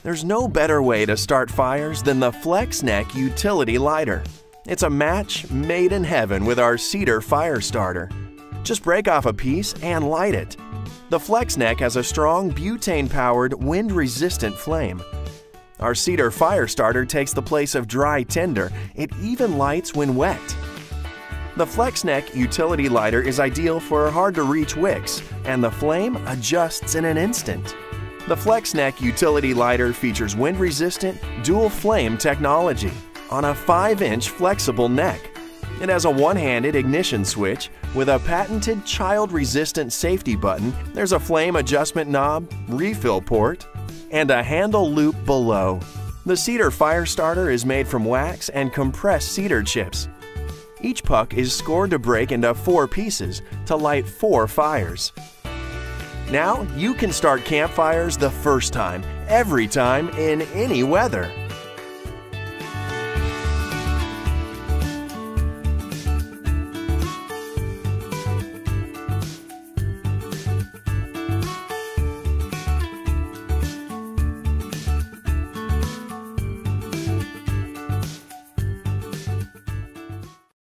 There's no better way to start fires than the Flex-Neck Utility Lighter. It's a match made in heaven with our cedar fire starter. Just break off a piece and light it. The Flex-Neck has a strong butane-powered, wind-resistant flame. Our cedar fire starter takes the place of dry tinder. It even lights when wet. The Flex-Neck Utility Lighter is ideal for hard-to-reach wicks, and the flame adjusts in an instant. The Flex-Neck Utility Lighter features wind-resistant, dual-flame technology on a 5-inch flexible neck. It has a one-handed ignition switch with a patented child-resistant safety button. There's a flame adjustment knob, refill port, and a handle loop below. The cedar fire starter is made from wax and compressed cedar chips. Each puck is scored to break into 4 pieces to light 4 fires. Now you can start campfires the first time, every time, in any weather.